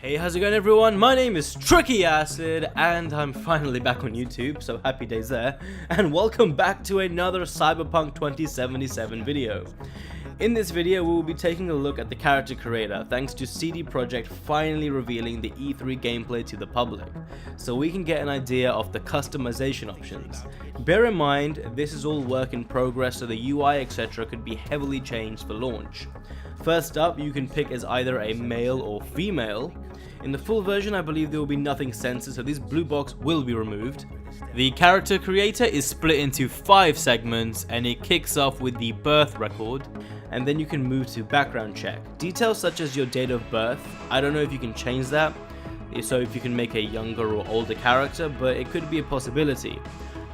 Hey, how's it going everyone? My name is Techie and I'm finally back on YouTube, so happy days there. And welcome back to another Cyberpunk 2077 video. In this video, we will be taking a look at the character creator, thanks to CD Projekt finally revealing the E3 gameplay to the public, so we can get an idea of the customization options. Bear in mind, this is all work in progress, so the UI etc. could be heavily changed for launch. First up, you can pick as either a male or female. In the full version, I believe there will be nothing censored, so this blue box will be removed. The character creator is split into 5 segments, and it kicks off with the birth record, and then you can move to background check. Details such as your date of birth, I don't know if you can change that, so if you can make a younger or older character, but it could be a possibility.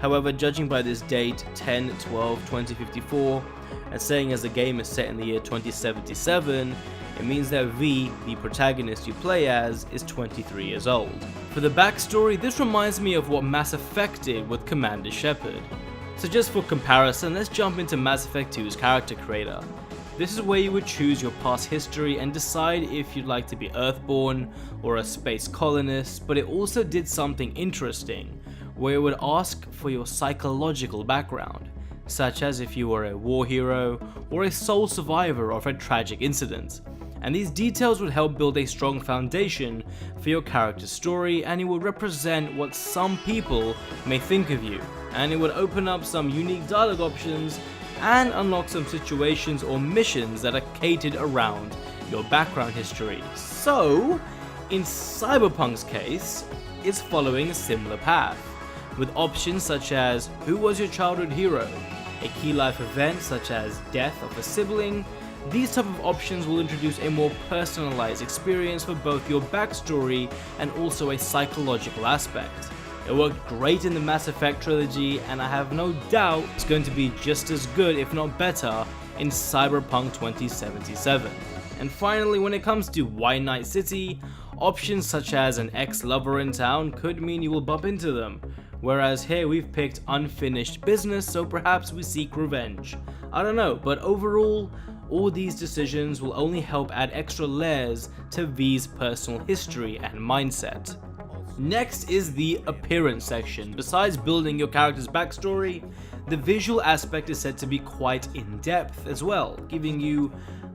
However, judging by this date, 10/12/2054, and saying as the game is set in the year 2077, it means that V, the protagonist you play as, is 23 years old. For the backstory, this reminds me of what Mass Effect did with Commander Shepard. So just for comparison, let's jump into Mass Effect 2's character creator. This is where you would choose your past history and decide if you'd like to be Earthborn or a space colonist, but it also did something interesting, where it would ask for your psychological background, such as if you were a war hero or a sole survivor of a tragic incident. And these details would help build a strong foundation for your character's story, and it would represent what some people may think of you, and it would open up some unique dialogue options and unlock some situations or missions that are catered around your background history. So, in Cyberpunk's case, it's following a similar path, with options such as who was your childhood hero, a key life event such as death of a sibling. These type of options will introduce a more personalized experience for both your backstory and also a psychological aspect. It worked great in the Mass Effect trilogy, and I have no doubt it's going to be just as good, if not better, in Cyberpunk 2077. And finally, when it comes to White Knight City, options such as an ex-lover in town could mean you will bump into them, whereas here we've picked unfinished business, so perhaps we seek revenge. I don't know, but overall, all these decisions will only help add extra layers to V's personal history and mindset. Next is the appearance section. Besides building your character's backstory, the visual aspect is said to be quite in-depth as well, giving you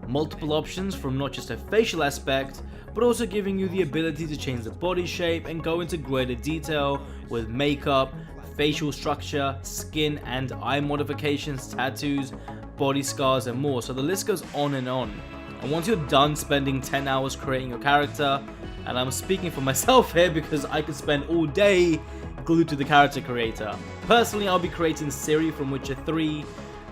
multiple options from not just a facial aspect, but also giving you the ability to change the body shape and go into greater detail with makeup, facial structure, skin and eye modifications, tattoos, body scars and more, so the list goes on and on. And once you're done spending 10 hours creating your character, and I'm speaking for myself here because I could spend all day glued to the character creator. Personally, I'll be creating Ciri from Witcher 3,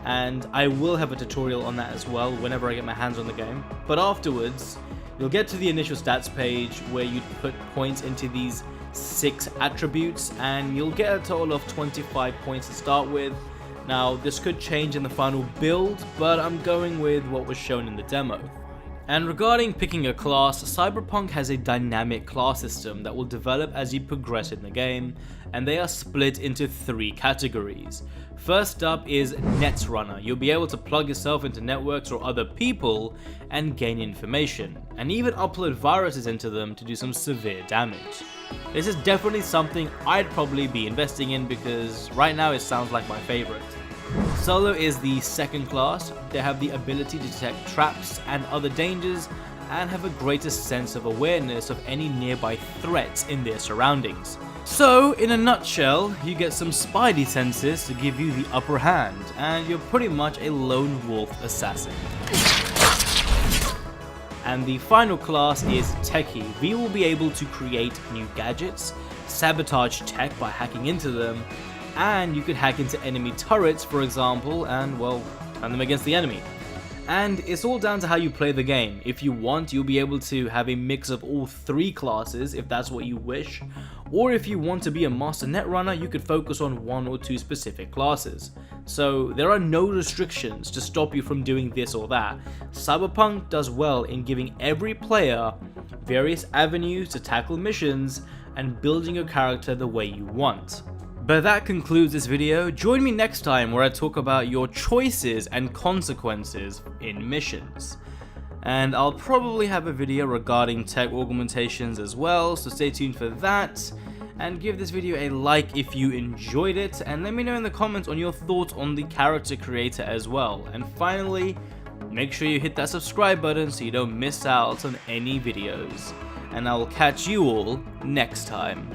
and I will have a tutorial on that as well whenever I get my hands on the game. But afterwards, you'll get to the initial stats page where you put points into these 6 attributes, and you'll get a total of 25 points to start with. Now, this could change in the final build, but I'm going with what was shown in the demo. And regarding picking a class, Cyberpunk has a dynamic class system that will develop as you progress in the game, and they are split into 3 categories. First up is Netrunner. You'll be able to plug yourself into networks or other people and gain information, and even upload viruses into them to do some severe damage. This is definitely something I'd probably be investing in because right now it sounds like my favorite. Solo is the second class. They have the ability to detect traps and other dangers and have a greater sense of awareness of any nearby threats in their surroundings. So, in a nutshell, you get some spidey senses to give you the upper hand, and you're pretty much a lone wolf assassin. And the final class is Techie. V will be able to create new gadgets, sabotage tech by hacking into them, and you could hack into enemy turrets, for example, and well, turn them against the enemy. And it's all down to how you play the game. If you want, you'll be able to have a mix of all 3 classes if that's what you wish, or if you want to be a master netrunner, you could focus on 1 or 2 specific classes. So there are no restrictions to stop you from doing this or that. Cyberpunk does well in giving every player various avenues to tackle missions and building your character the way you want. But that concludes this video. Join me next time where I talk about your choices and consequences in missions. and I'll probably have a video regarding tech augmentations as well, so stay tuned for that. And give this video a like if you enjoyed it, and let me know in the comments on your thoughts on the character creator as well. And finally, make sure you hit that subscribe button so you don't miss out on any videos. And I will catch you all next time.